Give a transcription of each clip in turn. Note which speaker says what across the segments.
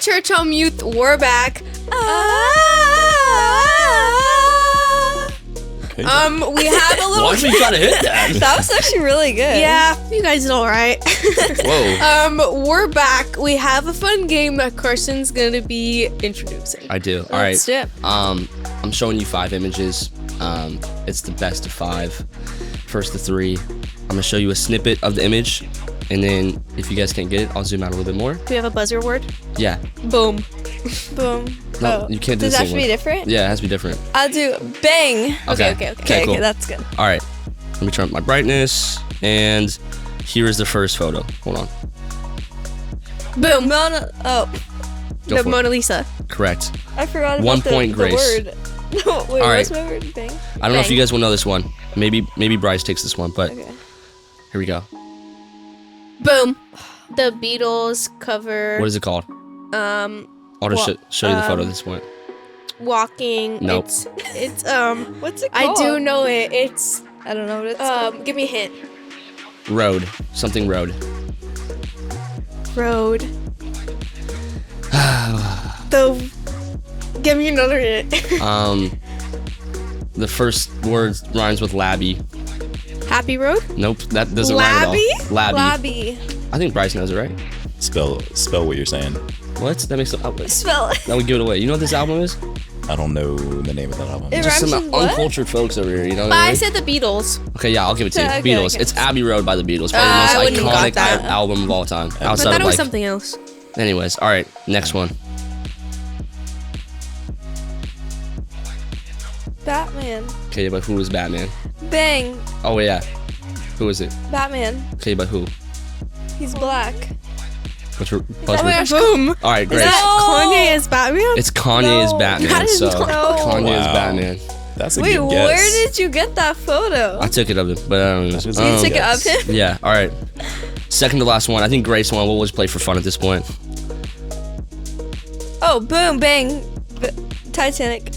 Speaker 1: Church on Mute, we're back.
Speaker 2: Okay.
Speaker 1: We have a little.
Speaker 3: Why you gotta hit that?
Speaker 4: That was actually really good.
Speaker 1: Yeah, you guys did all right.
Speaker 3: Whoa.
Speaker 1: We're back. We have a fun game that Carson's gonna be introducing.
Speaker 3: I do. All right.
Speaker 4: Let's do it.
Speaker 3: I'm showing you 5 images. It's the best of 5. First to 3. I'm gonna show you a snippet of the image, and then if you guys can't get it, I'll zoom out a little bit more.
Speaker 1: Do we have a buzzer word?
Speaker 3: Yeah.
Speaker 1: Boom.
Speaker 4: Boom.
Speaker 3: No, you can't do
Speaker 4: Does
Speaker 3: the
Speaker 4: that have
Speaker 3: same
Speaker 4: to
Speaker 3: one.
Speaker 4: be different?
Speaker 3: Yeah, it has to be different.
Speaker 4: I'll do bang.
Speaker 1: Okay,
Speaker 3: cool.
Speaker 4: That's good.
Speaker 3: All right. Let me turn up my brightness, and here is the first photo. Hold on.
Speaker 1: Boom.
Speaker 4: Mona. Oh,
Speaker 3: Go
Speaker 1: The
Speaker 3: for it.
Speaker 1: Mona Lisa.
Speaker 3: Correct.
Speaker 4: I forgot
Speaker 3: 1
Speaker 4: about
Speaker 3: point,
Speaker 4: the
Speaker 3: Grace.
Speaker 4: word. No, wait,
Speaker 3: All
Speaker 4: what's
Speaker 3: right.
Speaker 4: my word? Bang.
Speaker 3: I don't know if
Speaker 1: Bang.
Speaker 3: you guys will know this one. Maybe Bryce takes this one, but
Speaker 4: Okay.
Speaker 3: here we go.
Speaker 1: Boom. The Beatles cover.
Speaker 3: What is it called? I'll just show you the photo at this point.
Speaker 1: Walking.
Speaker 3: Nope.
Speaker 1: It's
Speaker 4: What's it
Speaker 1: I
Speaker 4: called?
Speaker 1: do know it. It's
Speaker 4: I don't know what it's called.
Speaker 1: give me a hint.
Speaker 3: Road. Something road.
Speaker 1: Road. The. Give me another hint.
Speaker 3: The first word rhymes with labby.
Speaker 1: Happy Road.
Speaker 3: Nope, that doesn't rhyme at all. Labby.
Speaker 4: Labby.
Speaker 3: I think Bryce knows it, right?
Speaker 2: Spell what you're saying.
Speaker 3: What? That makes
Speaker 4: Spell it.
Speaker 3: that would give it away. You know what this album is?
Speaker 2: I don't know the name of that album.
Speaker 4: It
Speaker 3: Just
Speaker 4: rhymes
Speaker 3: some
Speaker 4: with what?
Speaker 3: uncultured folks over here. You know what
Speaker 1: But
Speaker 3: I
Speaker 1: I
Speaker 3: mean?
Speaker 1: said the Beatles.
Speaker 3: Okay, yeah, I'll give it to you.
Speaker 4: Okay,
Speaker 3: Beatles.
Speaker 4: okay.
Speaker 3: It's Abbey Road by the Beatles. Probably
Speaker 1: I
Speaker 3: the
Speaker 1: wouldn't
Speaker 3: most
Speaker 1: have got
Speaker 3: iconic
Speaker 1: that.
Speaker 3: album of all time.
Speaker 1: I
Speaker 3: Outside
Speaker 1: thought
Speaker 3: of
Speaker 1: it was
Speaker 3: like.
Speaker 1: something else.
Speaker 3: Anyways, all right, next one.
Speaker 4: Batman.
Speaker 3: Okay, but who is Batman?
Speaker 4: Bang.
Speaker 3: Oh yeah, who is it?
Speaker 4: Batman.
Speaker 3: Okay, but who?
Speaker 4: He's black.
Speaker 3: What's your
Speaker 4: Oh my
Speaker 3: buzzword?
Speaker 4: gosh.
Speaker 1: Boom.
Speaker 3: All right,
Speaker 1: Is
Speaker 3: Grace.
Speaker 1: that Kanye as Batman?
Speaker 3: It's Kanye's
Speaker 4: No.
Speaker 3: Batman.
Speaker 1: That is
Speaker 3: So
Speaker 1: no.
Speaker 3: Kanye is
Speaker 2: Wow.
Speaker 3: Batman.
Speaker 2: That's a
Speaker 4: Wait,
Speaker 2: good guess.
Speaker 4: where did you get that photo?
Speaker 3: I took it of him, but I don't know.
Speaker 2: That was
Speaker 4: you
Speaker 2: a
Speaker 4: took it
Speaker 2: guess.
Speaker 4: of him?
Speaker 3: Yeah. All right. Second to last one. I think Grace one. We'll just play for fun at this point.
Speaker 4: Oh, boom, bang. Titanic.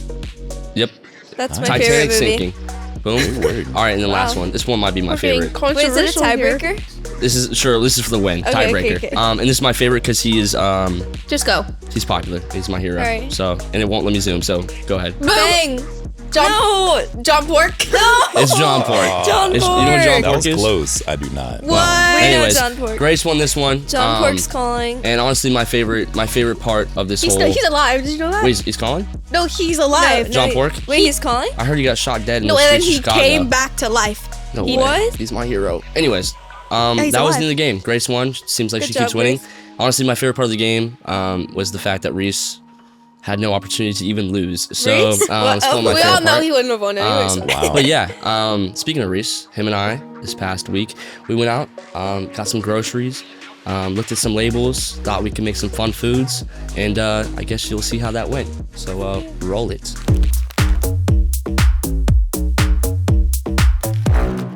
Speaker 3: Yep.
Speaker 4: That's my
Speaker 3: Titanic
Speaker 4: favorite movie.
Speaker 3: sinking. Boom. All right, and the last one. This one might be my favorite.
Speaker 4: Wait, is it a tiebreaker?
Speaker 3: This is for the win.
Speaker 4: Okay,
Speaker 3: Tiebreaker.
Speaker 4: okay.
Speaker 3: And this is my favorite because he is
Speaker 1: Just go.
Speaker 3: he's popular. He's my hero.
Speaker 4: All right.
Speaker 3: So and it won't let me zoom. So go ahead.
Speaker 4: Bang.
Speaker 1: Jump.
Speaker 4: No.
Speaker 1: Jump work.
Speaker 4: No.
Speaker 3: It's John Pork.
Speaker 4: John
Speaker 3: You know what John
Speaker 4: Pork.
Speaker 2: That
Speaker 3: Pork
Speaker 2: was
Speaker 3: is?
Speaker 2: close. I do not.
Speaker 1: What?
Speaker 4: We know
Speaker 3: Anyways,
Speaker 4: John Pork.
Speaker 3: Grace won this one.
Speaker 4: John Pork's calling.
Speaker 3: And honestly, my favorite part of this
Speaker 1: He's,
Speaker 3: whole.
Speaker 1: he's alive. Did you know that?
Speaker 3: Wait, he's calling?
Speaker 1: No, he's alive.
Speaker 3: John Pork?
Speaker 4: Wait, he's calling?
Speaker 3: I heard he got shot dead in
Speaker 1: No,
Speaker 3: the
Speaker 1: and then
Speaker 3: streets of
Speaker 1: he
Speaker 3: Chicago.
Speaker 1: came back to life.
Speaker 3: No
Speaker 1: He-
Speaker 3: way.
Speaker 4: What?
Speaker 3: He's my hero. Anyways,
Speaker 1: he's
Speaker 3: that was
Speaker 1: alive.
Speaker 3: the end of the game. Grace won. Seems like
Speaker 4: Good
Speaker 3: she keeps
Speaker 4: job,
Speaker 3: winning.
Speaker 4: Grace.
Speaker 3: Honestly, my favorite part of the game was the fact that Reese had no opportunity to even lose. So
Speaker 4: Reese?
Speaker 3: it's one of my
Speaker 1: We
Speaker 3: favorite
Speaker 1: all know
Speaker 3: part.
Speaker 1: he wouldn't have won anyway. so.
Speaker 2: Wow.
Speaker 3: But yeah, speaking of Reese, him and I this past week we went out, got some groceries, looked at some labels, thought we could make some fun foods, and I guess you'll see how that went. So roll it.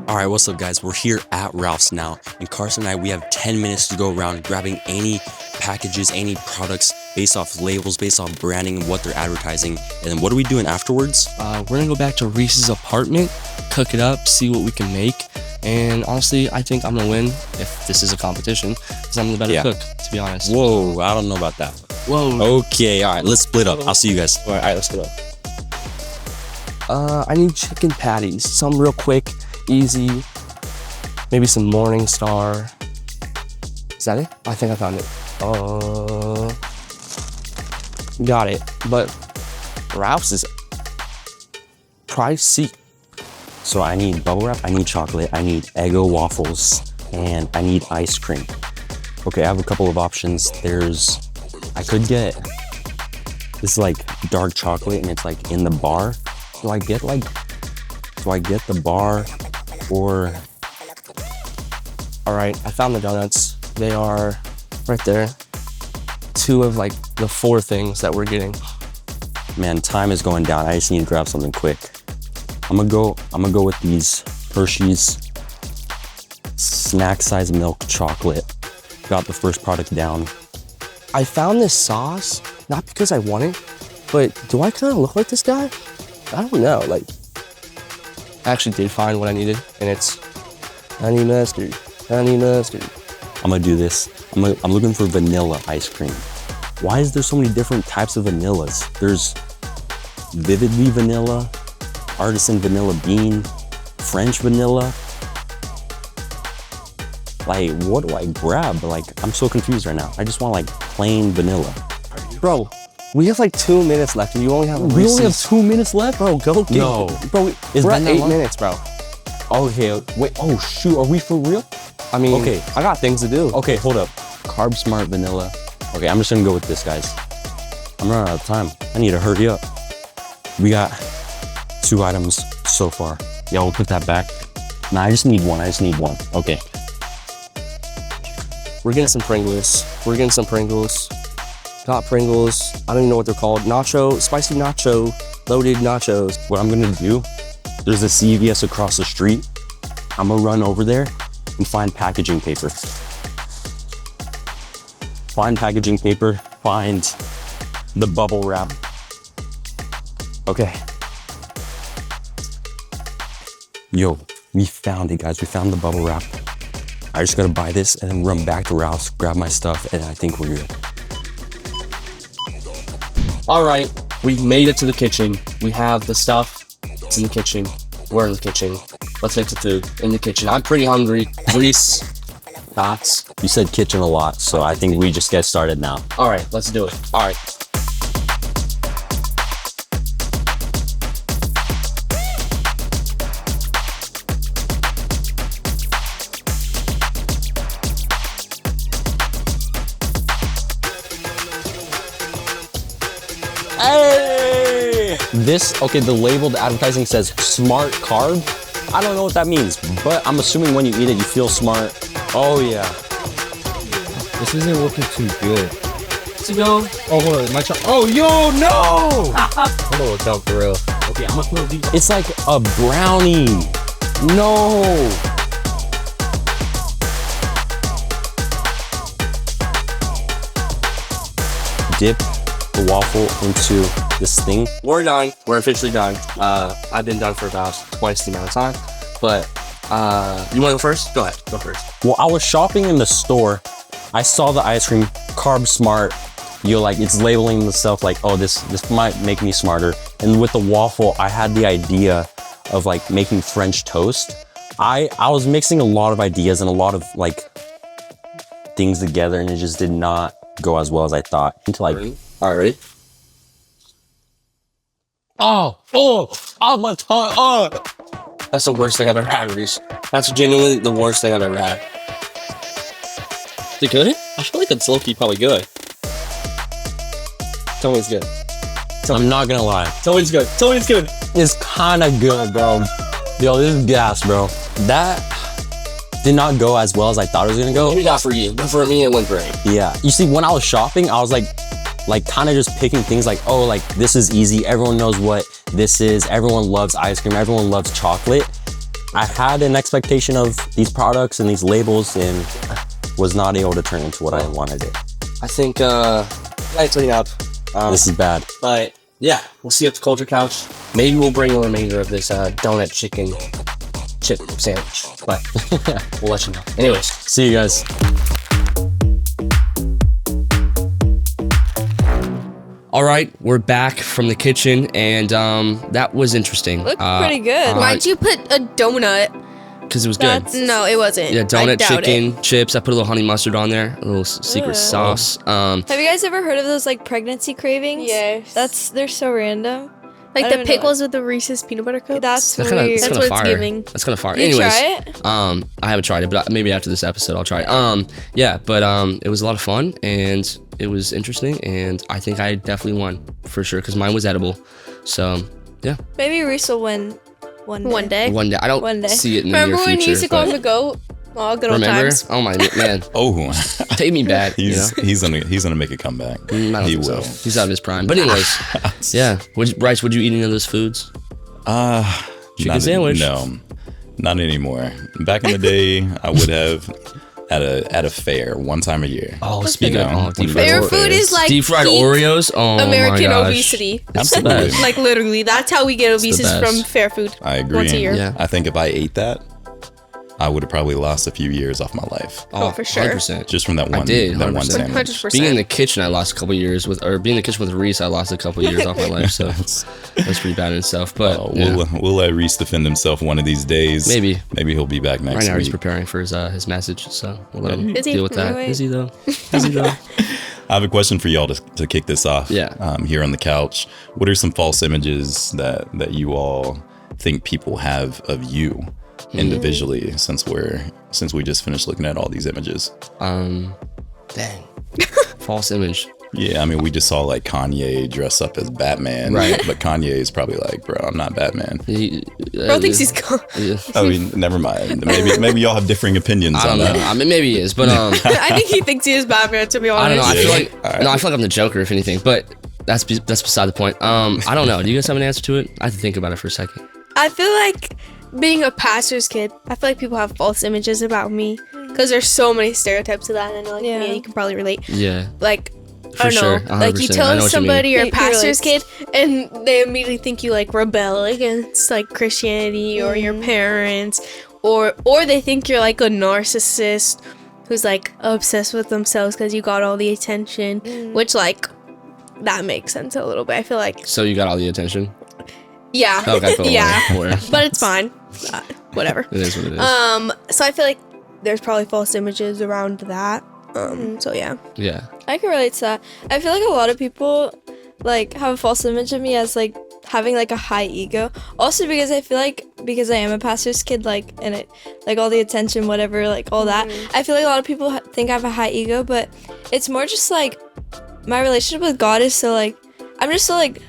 Speaker 5: All right, what's up, guys? We're here at Ralph's now, and Carson and I, we have 10 minutes to go around grabbing any packages, any products based off labels, based off branding and what they're advertising. And then what are we doing afterwards?
Speaker 3: We're gonna go back to Reese's apartment, cook it up, see what we can make, and honestly, I think I'm gonna win if this is a competition because I'm the better
Speaker 5: Yeah.
Speaker 3: cook, to be honest.
Speaker 5: Whoa, I don't know about that.
Speaker 3: Whoa.
Speaker 5: Okay, all right, let's split up. I'll see you guys.
Speaker 3: All right, let's go. I need chicken patties, some real quick, easy. Maybe some Morning Star. Is that it? I think I found it. Got it. But Ralph's is pricey.
Speaker 5: So I need bubble wrap, I need chocolate, I need Eggo waffles, and I need ice cream. Okay, I have a couple of options. I could get this like dark chocolate and it's like in the bar. Do I get the bar or?
Speaker 3: All right, I found the donuts. They are right there. 2 of like the 4 things that we're getting.
Speaker 5: Man, time is going down. I just need to grab something quick. I'm gonna go with these Hershey's snack size milk chocolate. Got the first product down.
Speaker 3: I found this sauce, not because I want it, but do I kind of look like this guy? I don't know, like, I actually did find what I needed, and it's honey mustard.
Speaker 5: I'm gonna do this. I'm looking for vanilla ice cream. Why is there so many different types of vanillas? There's vividly vanilla, artisan vanilla bean, French vanilla. Like, what do I grab? Like, I'm so confused right now. I just want like plain vanilla.
Speaker 3: Bro, we have like 2 minutes left and you only have a
Speaker 5: We only have
Speaker 3: Reese's.
Speaker 5: 2 minutes left?
Speaker 3: Bro, go get
Speaker 5: No.
Speaker 3: Bro,
Speaker 5: Is
Speaker 3: we're at
Speaker 5: that
Speaker 3: 8
Speaker 5: not-
Speaker 3: minutes, bro.
Speaker 5: Okay, wait, oh shoot, are we for real?
Speaker 3: I mean,
Speaker 5: Okay.
Speaker 3: I got things to do.
Speaker 5: Okay, hold up. Carb Smart vanilla. Okay, I'm just gonna go with this, guys. I'm running out of time. I need to hurry up. We got 2 items so far. Yeah, we'll put that back. Nah, I just need one. Okay.
Speaker 3: We're getting some Pringles. Got Pringles. I don't even know what they're called. Nacho, spicy nacho, loaded nachos.
Speaker 5: What I'm gonna do, there's a CVS across the street. I'm gonna run over there and find packaging paper. Find packaging paper, find the bubble wrap. Okay. Yo, we found it, guys. We found the bubble wrap. I just gotta buy this and then run back to Ralph's, grab my stuff, and I think we're good.
Speaker 3: All right, we've made it to the kitchen. We have the stuff. It's in the kitchen. We're in the kitchen. Let's make the food in the kitchen. I'm pretty hungry. Reese, thoughts?
Speaker 5: You said kitchen a lot, so I think we just get started now.
Speaker 3: All right, let's do it. All right.
Speaker 5: Hey! Okay, the label, the advertising says smart carb. I don't know what that means, but I'm assuming when you eat it, you feel smart. Oh yeah.
Speaker 6: This isn't looking too good.
Speaker 3: To go.
Speaker 6: Oh, hold on. Oh, yo, no! I'm gonna look out for real.
Speaker 5: Okay, I'm gonna throw these. It's like a brownie. No. Dip the waffle into this thing.
Speaker 3: We're done. We're officially done. I've been done for about twice the amount of time. But you want to go first? Go ahead. Go first.
Speaker 5: Well, I was shopping in the store. I saw the ice cream, Carb Smart. Like it's labeling itself like, oh, this might make me smarter. And with the waffle, I had the idea of like making French toast. I was mixing a lot of ideas and a lot of like things together, and it just did not go as well as I thought. Until like,
Speaker 3: All right, ready?
Speaker 5: oh, my tongue, oh.
Speaker 3: That's the worst thing I've ever had, Reese. That's genuinely the worst thing I've ever had. Is it good? I feel like it's low-key probably good. Tell me it's good.
Speaker 5: I'm not gonna lie.
Speaker 3: Tell me it's good. Tell me it's good.
Speaker 5: It's kind of good, bro. Yo, this is gas, bro. That did not go as well as I thought it was gonna go.
Speaker 3: Maybe not for you, but for me, it went great.
Speaker 5: Yeah. You see, when I was shopping, I was like kind of just picking things like, oh, like this is easy. Everyone knows what this is. Everyone loves ice cream. Everyone loves chocolate. I had an expectation of these products and these labels and was not able to turn into what I wanted it.
Speaker 3: I think, I clean up.
Speaker 5: This is bad.
Speaker 3: But yeah, we'll see you at the Culture Couch. Maybe we'll bring a remainder of this donut chicken chip sandwich, but we'll let you know. Anyways,
Speaker 5: See you guys.
Speaker 3: all right, we're back from the kitchen, and that was interesting.
Speaker 4: Looked pretty good.
Speaker 1: Why'd you put a donut?
Speaker 3: Because it was good.
Speaker 1: No, it wasn't.
Speaker 3: Yeah,
Speaker 1: I
Speaker 3: donut
Speaker 1: doubt
Speaker 3: chicken chips. I put a little honey mustard on there, a little secret
Speaker 4: Ew.
Speaker 3: sauce.
Speaker 4: Have you guys ever heard of those like pregnancy cravings?
Speaker 1: Yes.
Speaker 4: They're so random.
Speaker 1: Like
Speaker 4: I
Speaker 1: the
Speaker 4: don't know.
Speaker 1: pickles with the Reese's peanut butter cups.
Speaker 4: That's
Speaker 3: That's kind
Speaker 4: weird.
Speaker 3: of
Speaker 1: That's what it's
Speaker 3: fire.
Speaker 1: giving.
Speaker 3: That's kind of fire.
Speaker 4: Did you
Speaker 3: Anyways,
Speaker 4: try it?
Speaker 3: I haven't tried it, but maybe after this episode I'll try it. Yeah, but it was a lot of fun and it was interesting, and I think I definitely won for sure because mine was edible. So yeah,
Speaker 4: Maybe Reese will win one day.
Speaker 1: One day.
Speaker 3: one day. I don't
Speaker 4: One day.
Speaker 3: see it in the
Speaker 1: Remember
Speaker 3: near
Speaker 1: when
Speaker 3: future.
Speaker 1: you used to call
Speaker 3: but-
Speaker 1: him the goat? Oh, good old
Speaker 3: Remember?
Speaker 1: times.
Speaker 3: Oh my man,
Speaker 2: Oh,
Speaker 3: take me back. You know?
Speaker 2: he's gonna make a comeback.
Speaker 3: I don't
Speaker 2: He
Speaker 3: think so.
Speaker 2: will.
Speaker 3: He's out of his prime. But anyways, yeah. Bryce, would you eat any of those foods? Chicken
Speaker 2: Not
Speaker 3: sandwich.
Speaker 2: No, not anymore. Back in the day, I would have at a fair one time a year.
Speaker 3: Oh, speaking
Speaker 2: You
Speaker 3: of
Speaker 2: know,
Speaker 3: deep
Speaker 2: when
Speaker 3: fried
Speaker 1: Fair
Speaker 2: Or-
Speaker 1: food is like
Speaker 3: deep fried
Speaker 1: peak
Speaker 3: Oreos. Oh
Speaker 1: American
Speaker 3: my gosh.
Speaker 1: obesity.
Speaker 2: Absolutely.
Speaker 1: Like literally, that's how we get obese is
Speaker 3: best.
Speaker 1: from fair food.
Speaker 2: I agree.
Speaker 1: Once a year.
Speaker 3: Yeah.
Speaker 2: I think if I ate that, I would have probably lost a few years off my life
Speaker 1: Oh, for sure.
Speaker 3: 100%.
Speaker 2: just from that one,
Speaker 3: did,
Speaker 2: that one
Speaker 3: 100%.
Speaker 2: sandwich.
Speaker 1: 100%.
Speaker 3: Being in the kitchen, I lost a couple years being in the kitchen with Reese, I lost a couple years off my life. So that's pretty bad in itself. But
Speaker 2: We'll let Reese defend himself one of these days.
Speaker 3: Maybe
Speaker 2: he'll be back next
Speaker 3: right now he's
Speaker 2: week.
Speaker 3: preparing for his message, so we'll let him
Speaker 1: Is he?
Speaker 3: deal with that.
Speaker 4: Wait.
Speaker 3: Is he though? Is he though?
Speaker 2: I have a question for y'all to kick this off.
Speaker 3: Yeah.
Speaker 2: Here on the couch, what are some false images that you all think people have of you individually? Since we just finished looking at all these images.
Speaker 3: Dang. False image.
Speaker 2: Yeah, I mean, we just saw like Kanye dress up as Batman,
Speaker 3: Right.
Speaker 2: But Kanye is probably like, bro, I'm not Batman.
Speaker 1: Bro thinks he's cool.
Speaker 3: Yeah.
Speaker 2: I mean, never mind. Maybe y'all have differing opinions
Speaker 3: I
Speaker 2: on
Speaker 3: don't know.
Speaker 2: that.
Speaker 3: I mean, maybe he is, but
Speaker 1: I think he thinks he is Batman, to be honest.
Speaker 3: I don't know. I feel
Speaker 2: Yeah.
Speaker 3: like
Speaker 2: Alright.
Speaker 3: no, I feel like I'm the Joker, if anything. But that's beside the point. I don't know. Do you guys have an answer to it? I have to think about it for a second.
Speaker 1: I feel like being a pastor's kid, I feel like people have false images about me because there's so many stereotypes to that, and I know, like,
Speaker 4: Yeah.
Speaker 1: you can probably relate.
Speaker 3: Yeah.
Speaker 1: Like,
Speaker 3: For
Speaker 1: I don't
Speaker 3: sure,
Speaker 1: know, like you
Speaker 3: 100%. I know
Speaker 1: tell
Speaker 3: what you
Speaker 1: somebody
Speaker 3: mean.
Speaker 1: you're a
Speaker 4: He
Speaker 1: pastor's kid,
Speaker 4: relates.
Speaker 1: and they immediately think you like rebel against like Christianity or your parents, or they think you're like a narcissist who's like obsessed with themselves because you got all the attention, which like that makes sense a little bit. I feel like
Speaker 3: So you got all the attention.
Speaker 1: yeah,
Speaker 3: Okay. Cool.
Speaker 1: yeah,
Speaker 3: Whatever.
Speaker 1: but it's fine, whatever.
Speaker 3: It is what it is.
Speaker 1: So I feel like there's probably false images around that. So yeah.
Speaker 3: Yeah.
Speaker 4: I can relate to that. I feel like a lot of people like have a false image of me as like having like a high ego. Also because I feel like because I am a pastor's kid, like, and it like all the attention, whatever, like all that. I feel like a lot of people think I have a high ego, but it's more just like my relationship with God is so like I'm just so like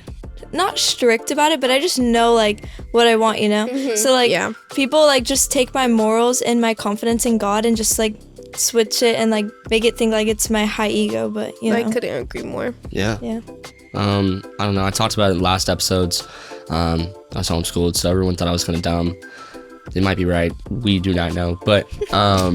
Speaker 4: not strict about it, but I just know like what I want, you know. So like
Speaker 1: Yeah.
Speaker 4: people like just take my morals and my confidence in God and just like switch it and like make it think like it's my high ego, but you know.
Speaker 1: I couldn't agree more.
Speaker 3: Yeah.
Speaker 4: Yeah.
Speaker 3: I don't know. I talked about it in last episodes. I was homeschooled, so everyone thought I was kind of dumb. They might be right. We do not know, but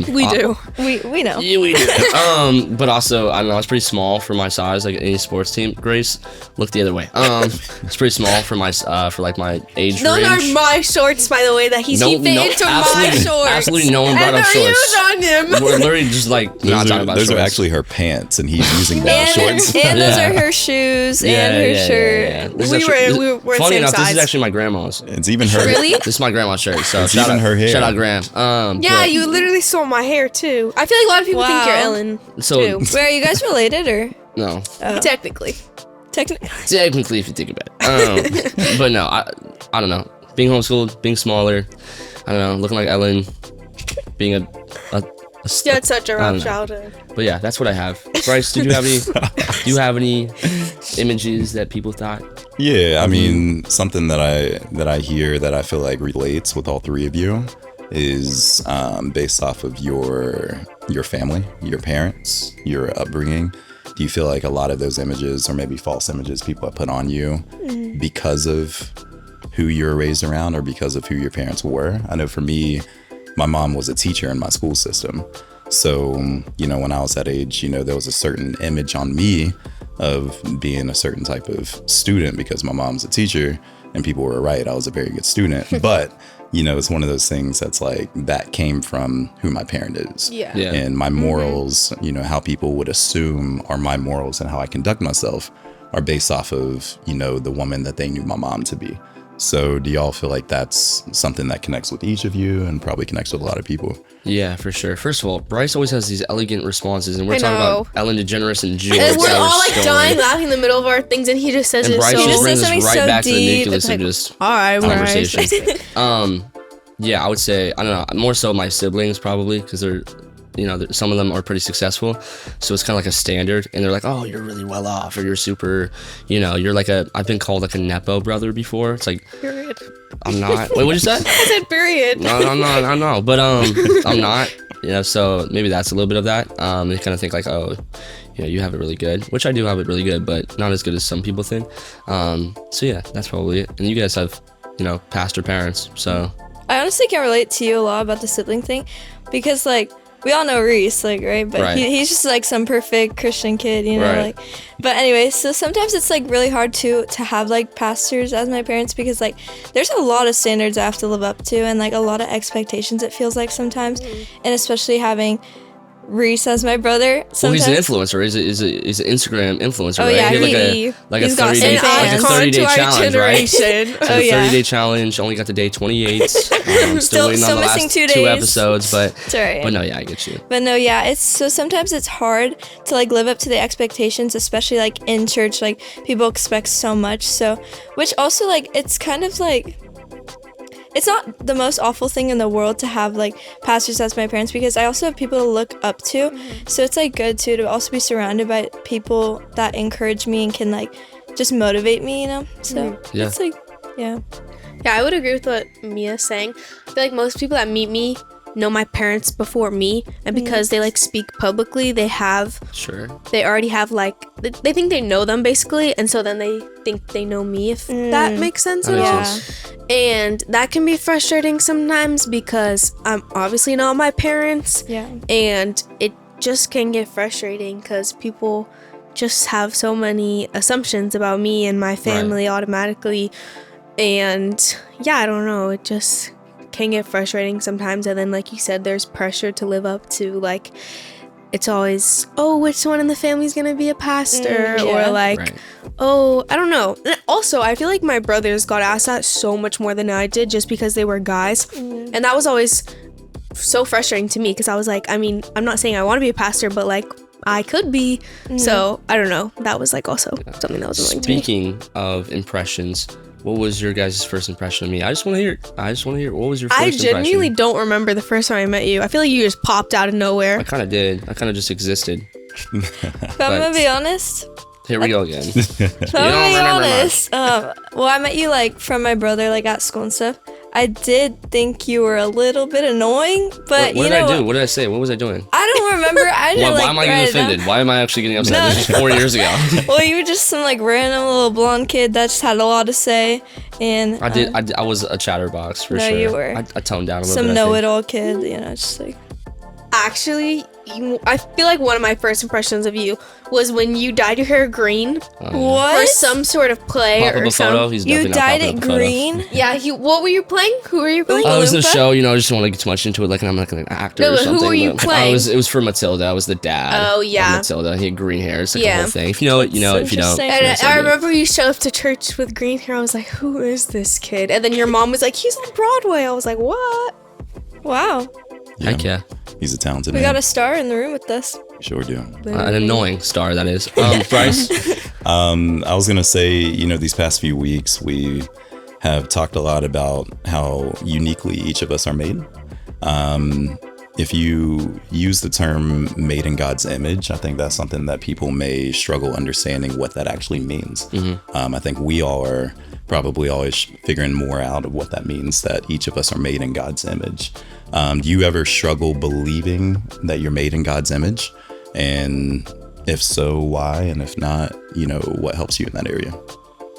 Speaker 1: We do.
Speaker 4: We know.
Speaker 3: yeah, we do. But also, I don't know. It's pretty small for my size. Like any sports team. Grace, look the other way. It's pretty small for my for like my age
Speaker 1: Those
Speaker 3: range.
Speaker 1: are my shorts, by the way, that he fit into my
Speaker 3: absolutely-
Speaker 1: shorts.
Speaker 3: absolutely no one brought
Speaker 1: and
Speaker 3: up
Speaker 1: they're
Speaker 3: shorts.
Speaker 1: huge on him.
Speaker 3: We're literally just like not talking about
Speaker 2: Those
Speaker 3: shorts.
Speaker 2: are actually her pants, and he's using them as
Speaker 4: And,
Speaker 2: shorts.
Speaker 4: and those
Speaker 3: Yeah.
Speaker 4: are her shoes and her shirt.
Speaker 3: This is
Speaker 1: We
Speaker 3: actually-
Speaker 1: were the
Speaker 3: funny
Speaker 1: same
Speaker 3: enough, this
Speaker 1: size.
Speaker 3: is actually my grandma's.
Speaker 2: It's even her.
Speaker 1: Really?
Speaker 3: This is my grandma's shirt. So
Speaker 2: It's
Speaker 3: shout
Speaker 2: even
Speaker 3: out,
Speaker 2: her hair.
Speaker 3: Shout out, Graham.
Speaker 1: Yeah,
Speaker 3: but-
Speaker 1: you literally stole my hair too. I feel like a lot of people think
Speaker 4: Wow.
Speaker 1: you're Ellen
Speaker 3: So-
Speaker 1: too.
Speaker 4: Wait, are you guys related or
Speaker 3: No,
Speaker 1: Technically.
Speaker 4: technically?
Speaker 3: technically, if you think about it. But no, I don't know. Being homeschooled, being smaller, I don't know, looking like Ellen, being a
Speaker 1: You had such a
Speaker 3: I
Speaker 1: rough
Speaker 3: don't know.
Speaker 1: childhood.
Speaker 3: But yeah, that's what I have. Bryce, did you have any? Do you have any images that people thought?
Speaker 2: Yeah, I mean, something that I hear that I feel like relates with all three of you is based off of your family, your parents, your upbringing. Do you feel like a lot of those images, or maybe false images, people have put on you because of who you were raised around, or because of who your parents were? I know for me, my mom was a teacher in my school system. So, you know, when I was that age, you know, there was a certain image on me of being a certain type of student because my mom's a teacher, and people were right. I was a very good student. But, you know, it's one of those things that's like, that came from who my parent is.
Speaker 1: Yeah.
Speaker 3: Yeah.
Speaker 2: And my morals, you know, how people would assume are my morals and how I conduct myself are based off of, you know, the woman that they knew my mom to be. So do y'all feel like that's something that connects with each of you and probably connects with a lot of people?
Speaker 3: Yeah, for sure. First of all, Bryce always has these elegant responses, and we're
Speaker 1: I
Speaker 3: talking
Speaker 1: know.
Speaker 3: about Ellen DeGeneres and George.
Speaker 1: And we're
Speaker 3: Taylor's
Speaker 1: all like
Speaker 3: story.
Speaker 1: dying laughing in the middle of our things, and he just says
Speaker 3: And
Speaker 1: it
Speaker 3: Bryce
Speaker 1: so.
Speaker 3: just
Speaker 4: just
Speaker 3: brings
Speaker 4: says
Speaker 3: us
Speaker 4: something
Speaker 3: right
Speaker 4: so
Speaker 3: back to the
Speaker 4: deep.
Speaker 3: nucleus
Speaker 1: It's
Speaker 3: of
Speaker 1: like,
Speaker 3: just
Speaker 1: all right,
Speaker 3: conversation. Yeah, I would say, I don't know, more so my siblings probably, because they're, you know, some of them are pretty successful. So it's kind of like a standard, and they're like, oh, you're really well off, or you're super, you know, you're like I've been called like a Nepo brother before. It's like,
Speaker 1: Period.
Speaker 3: I'm not. Wait, what'd you say?
Speaker 1: I said period.
Speaker 3: No, I'm not. I know, but I'm not. You know, so maybe that's a little bit of that. They kind of think like, oh, you know, you have it really good, which I do have it really good, but not as good as some people think. So yeah, that's probably it. And you guys have, you know, pastor parents, so
Speaker 4: I honestly can relate to you a lot about the sibling thing because like we all know Reese, like, right? But
Speaker 3: Right.
Speaker 4: he's just like some perfect Christian kid, you know,
Speaker 3: Right.
Speaker 4: like. But anyway, so sometimes it's like really hard to have like pastors as my parents because like there's a lot of standards I have to live up to and like a lot of expectations. It feels like sometimes, and especially having Reese as my brother.
Speaker 3: Well, he's an
Speaker 4: Sometimes.
Speaker 3: influencer. He's an Instagram influencer,
Speaker 4: Oh,
Speaker 3: right?
Speaker 4: yeah,
Speaker 3: He had
Speaker 4: he-
Speaker 3: like a
Speaker 4: he's got
Speaker 3: 30-day
Speaker 4: some fans.
Speaker 1: Icon
Speaker 3: 30-day
Speaker 1: to our
Speaker 3: challenge, right?
Speaker 1: generation.
Speaker 3: So
Speaker 4: Oh,
Speaker 3: the
Speaker 4: yeah.
Speaker 3: 30-day challenge, only got to day 28. Still
Speaker 4: Still-
Speaker 3: waiting on
Speaker 4: still
Speaker 3: the
Speaker 4: missing
Speaker 3: last
Speaker 4: 2
Speaker 3: two
Speaker 4: days.
Speaker 3: episodes, but
Speaker 4: It's alright.
Speaker 3: but no, yeah, I get you.
Speaker 4: But no, yeah, it's so sometimes it's hard to like live up to the expectations, especially like in church, like people expect so much. So, which also like it's kind of like it's not the most awful thing in the world to have like pastors as my parents because I also have people to look up to. So it's like good too to also be surrounded by people that encourage me and can like just motivate me, you know? So
Speaker 3: Yeah.
Speaker 4: it's like yeah.
Speaker 1: Yeah, I would agree with what Mia's saying. I feel like most people that meet me know my parents before me, and because they like speak publicly, they already have like they think they know them basically, and so then they think they know me, if that makes sense
Speaker 3: That
Speaker 1: at all.
Speaker 3: makes
Speaker 4: Yeah.
Speaker 3: sense.
Speaker 1: And that can be frustrating sometimes because I'm obviously not my parents,
Speaker 4: Yeah.
Speaker 1: and it just can get frustrating because people just have so many assumptions about me and my family automatically. And yeah, I don't know, it just can get frustrating sometimes. And then like you said, there's pressure to live up to, like it's always, oh, which one in the family is gonna be a pastor,
Speaker 4: yeah.
Speaker 1: or like
Speaker 3: Right.
Speaker 1: oh, I don't know. And also, I feel like my brothers got asked that so much more than I did just because they were guys. And that was always so frustrating to me because I was like, I mean, I'm not saying I want to be a pastor, but like I could be. So I don't know. That was like also something that was annoying to me.
Speaker 3: Speaking of impressions, what was your guys' first impression of me? I just want to hear. What was your first
Speaker 1: I
Speaker 3: impression?
Speaker 1: genuinely don't remember the first time I met you. I feel like you just popped out of nowhere.
Speaker 3: I kind of did. I kind of just existed.
Speaker 4: But I'm gonna be honest.
Speaker 3: Here we go again.
Speaker 4: I'm
Speaker 3: don't
Speaker 4: gonna be
Speaker 3: remember
Speaker 4: honest. Well, I met you like from my brother, like at school and stuff. I did think you were a little bit annoying, but
Speaker 3: What
Speaker 4: you
Speaker 3: did
Speaker 4: know,
Speaker 3: I do? What did I say? What was I doing?
Speaker 4: I don't remember. I didn't
Speaker 3: Why
Speaker 4: like.
Speaker 3: am I
Speaker 4: write
Speaker 3: getting
Speaker 4: it down.
Speaker 3: offended? Why am I actually getting upset?
Speaker 4: No.
Speaker 3: This was 4 years ago.
Speaker 4: Well, you were just some like random little blonde kid that just had a lot to say, and
Speaker 3: I was a chatterbox for
Speaker 4: No,
Speaker 3: sure.
Speaker 4: you were.
Speaker 3: I toned down a little
Speaker 4: some
Speaker 3: bit. I think.
Speaker 4: know-it-all kid. You know, just like
Speaker 1: Actually, I feel like one of my first impressions of you was when you dyed your hair green for
Speaker 4: what?
Speaker 1: some sort of play
Speaker 3: Pop up
Speaker 1: or
Speaker 3: a photo.
Speaker 1: something.
Speaker 3: He's
Speaker 4: You
Speaker 3: definitely not
Speaker 4: dyed
Speaker 3: popping
Speaker 4: it
Speaker 3: up a photo.
Speaker 4: green?
Speaker 1: Yeah, what were you playing? Who were you playing?
Speaker 3: I was in a
Speaker 4: Oompa?
Speaker 3: show, I just don't want to get too much into it. Like, I'm like an actor
Speaker 1: No,
Speaker 3: or
Speaker 1: but who
Speaker 3: something.
Speaker 1: were you
Speaker 3: but
Speaker 1: playing?
Speaker 3: It was for Matilda. I was the dad.
Speaker 1: Oh, yeah.
Speaker 3: Of Matilda. He had green hair. It's like a
Speaker 1: Yeah.
Speaker 3: whole thing. If you know it, you know it. If you don't,
Speaker 4: Interesting.
Speaker 1: And
Speaker 3: that's
Speaker 1: I
Speaker 3: on you.
Speaker 1: remember you showed up to church with green hair. I was like, who is this kid? And then your mom was like, he's on Broadway. I was like, what?
Speaker 4: Wow,
Speaker 3: Heck yeah.
Speaker 2: He's a talented
Speaker 4: we
Speaker 2: man.
Speaker 4: got a star in the room with us.
Speaker 2: Sure do.
Speaker 3: An annoying star, that is. Bryce?
Speaker 2: I was gonna say, these past few weeks we have talked a lot about how uniquely each of us are made. If you use the term "made in God's image," I think that's something that people may struggle understanding what that actually means. I think we all are probably always figuring more out of what that means, that each of us are made in God's image. Do you ever struggle believing that you're made in God's image? And if so, why? And if not, what helps you in that area?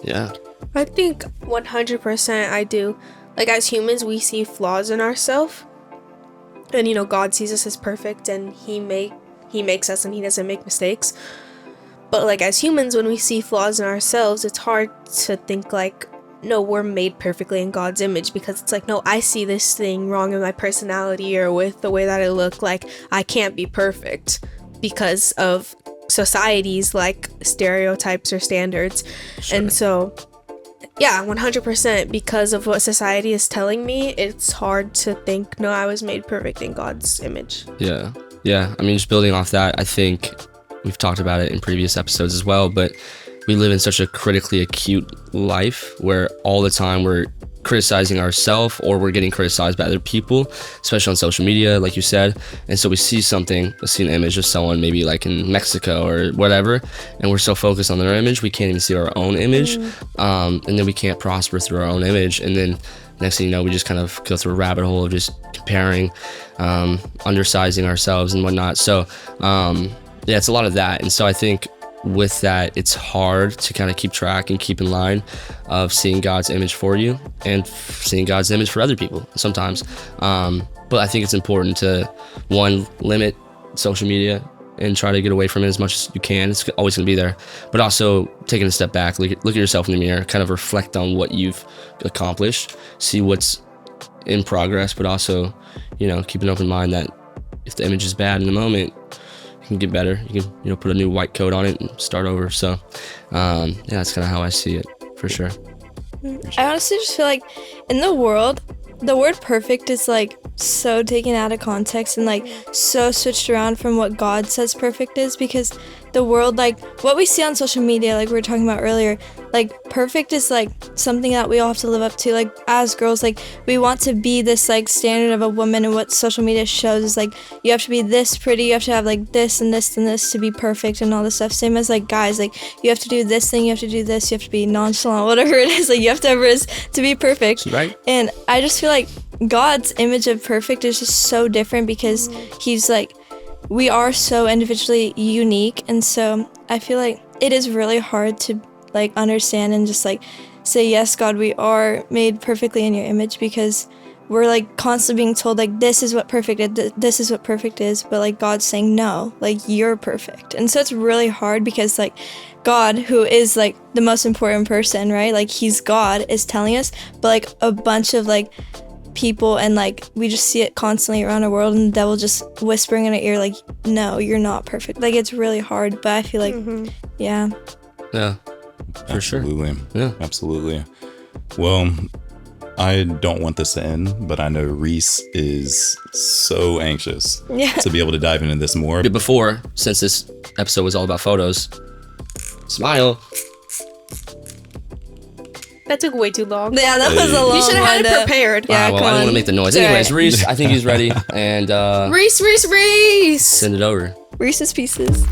Speaker 3: Yeah.
Speaker 1: I think 100% I do. Like, as humans, we see flaws in ourselves. And, God sees us as perfect, and He makes us, and He doesn't make mistakes. But, like, as humans, when we see flaws in ourselves, it's hard to think, like, no, we're made perfectly in God's image, because it's like, no, I see this thing wrong in my personality or with the way that I look. Like, I can't be perfect because of society's, like, stereotypes or standards. And so, yeah, 100%, because of what society is telling me, it's hard to think, no, I was made perfect in God's image.
Speaker 3: Yeah. Yeah. I mean, just building off that, I think we've talked about it in previous episodes as well, but we live in such a critically acute life where all the time we're criticizing ourselves or we're getting criticized by other people, especially on social media, like you said. And so we see an image of someone maybe like in Mexico or whatever, and we're so focused on their image, we can't even see our own image. And then we can't prosper through our own image. And then next thing you know, we just kind of go through a rabbit hole of just comparing, undersizing ourselves and whatnot. So, yeah, it's a lot of that. And so I think with that, it's hard to kind of keep track and keep in line of seeing God's image for you and seeing God's image for other people sometimes. But I think it's important to, one, limit social media and try to get away from it as much as you can. It's always going to be there. But also taking a step back, look at yourself in the mirror, kind of reflect on what you've accomplished, see what's in progress, but also, keep an open mind that if the image is bad in the moment, you can get better. You can, put a new white coat on it and start over. So, that's kind of how I see it, for sure.
Speaker 4: I honestly just feel like in the world, the word perfect is like so taken out of context and like so switched around from what God says perfect is, because the world, like what we see on social media, like we were talking about earlier, like perfect is like something that we all have to live up to. Like as girls, like we want to be this like standard of a woman, and what social media shows is like you have to be this pretty, you have to have like this and this and this to be perfect and all this stuff. Same as like guys, like you have to do this thing, you have to do this, you have to be nonchalant, whatever it is, like you have to have this to be perfect.
Speaker 3: Right.
Speaker 4: And I just feel like God's image of perfect is just so different, because he's like, we are so individually unique. And so I feel like it is really hard to like understand and just like say, yes, God, we are made perfectly in your image, because we're like constantly being told like this is what perfect is, this is what perfect is, but like God's saying no, like you're perfect. And so it's really hard, because like God, who is like the most important person, right, like he's God, is telling us, but like a bunch of like people, and like we just see it constantly around our world, and the devil just whispering in our ear like, no, you're not perfect. Like it's really hard, but I feel like yeah,
Speaker 3: for sure.
Speaker 2: Yeah, absolutely. Well, I don't want this to end, but I know Reese is so anxious to be able to dive into this more.
Speaker 3: But before, since this episode was all about photos, smile.
Speaker 1: That took way too long.
Speaker 4: Yeah, that was a long.
Speaker 1: You should have had it
Speaker 4: one.
Speaker 1: prepared.
Speaker 4: Yeah,
Speaker 3: well, I didn't want to make the noise.
Speaker 4: It's
Speaker 3: Anyways,
Speaker 4: alright.
Speaker 3: Reese, I think he's ready, and
Speaker 1: Reese.
Speaker 3: send it over.
Speaker 4: Reese's Pieces.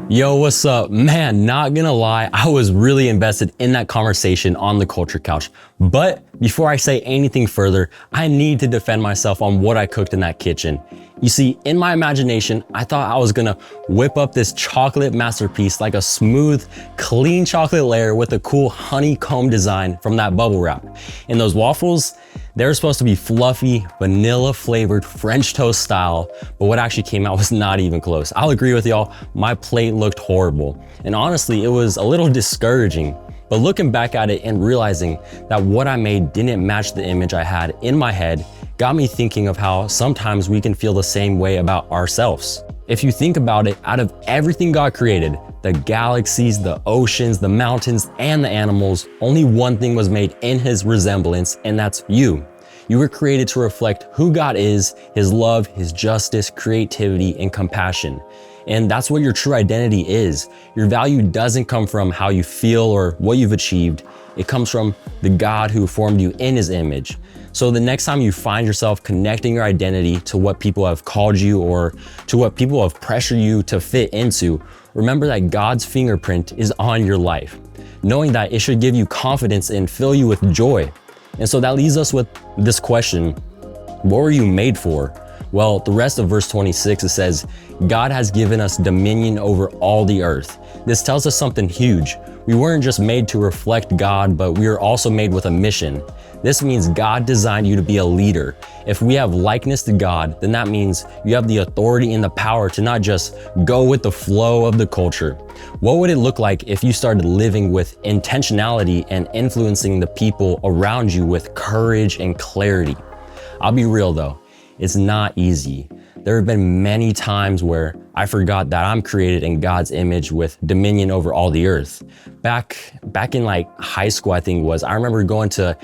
Speaker 5: Yo, what's up? Man, not gonna lie, I was really invested in that conversation on the Culture Couch. But before I say anything further, I need to defend myself on what I cooked in that kitchen. You see, in my imagination, I thought I was gonna whip up this chocolate masterpiece, like a smooth, clean chocolate layer with a cool honeycomb design from that bubble wrap. And those waffles, they're supposed to be fluffy, vanilla flavored French toast style, but what actually came out was not even close. I'll agree with y'all, my plate looked horrible. And honestly, it was a little discouraging. But looking back at it and realizing that what I made didn't match the image I had in my head got me thinking of how sometimes we can feel the same way about ourselves. If you think about it, out of everything God created, the galaxies, the oceans, the mountains, and the animals, only one thing was made in his resemblance, and that's you. You were created to reflect who God is, his love, his justice, creativity, and compassion. And that's what your true identity is. Your value doesn't come from how you feel or what you've achieved. It comes from the God who formed you in his image. So the next time you find yourself connecting your identity to what people have called you or to what people have pressured you to fit into, remember that God's fingerprint is on your life. Knowing that it should give you confidence and fill you with joy. And so that leaves us with this question: what were you made for? Well, the rest of verse 26, it says, God has given us dominion over all the earth. This tells us something huge. We weren't just made to reflect God, but we are also made with a mission. This means God designed you to be a leader. If we have likeness to God, then that means you have the authority and the power to not just go with the flow of the culture. What would it look like if you started living with intentionality and influencing the people around you with courage and clarity? I'll be real though, it's not easy. There have been many times where I forgot that I'm created in God's image with dominion over all the earth. Back in like high school, I think it was, I remember going to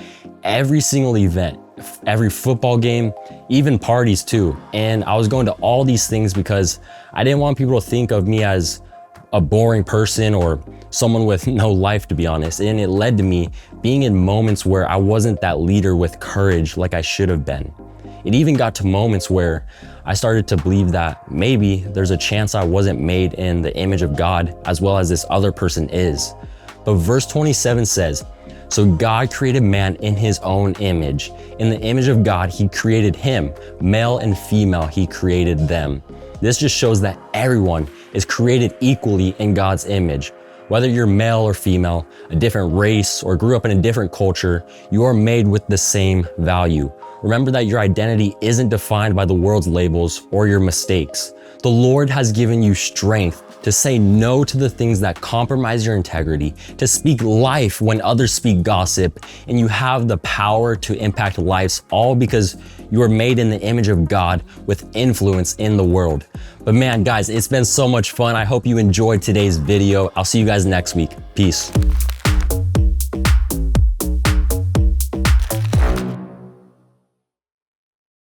Speaker 5: every single event, every football game, even parties too. And I was going to all these things because I didn't want people to think of me as a boring person or someone with no life, to be honest. And it led to me being in moments where I wasn't that leader with courage like I should have been. It even got to moments where I started to believe that maybe there's a chance I wasn't made in the image of God as well as this other person is. But verse 27 says, so God created man in his own image. In the image of God, he created him. Male and female, he created them. This just shows that everyone is created equally in God's image. Whether you're male or female, a different race, or grew up in a different culture, you are made with the same value. Remember that your identity isn't defined by the world's labels or your mistakes. The Lord has given you strength to say no to the things that compromise your integrity, to speak life when others speak gossip, and you have the power to impact lives, all because you are made in the image of God with influence in the world. But man, guys, it's been so much fun. I hope you enjoyed today's video. I'll see you guys next week. Peace.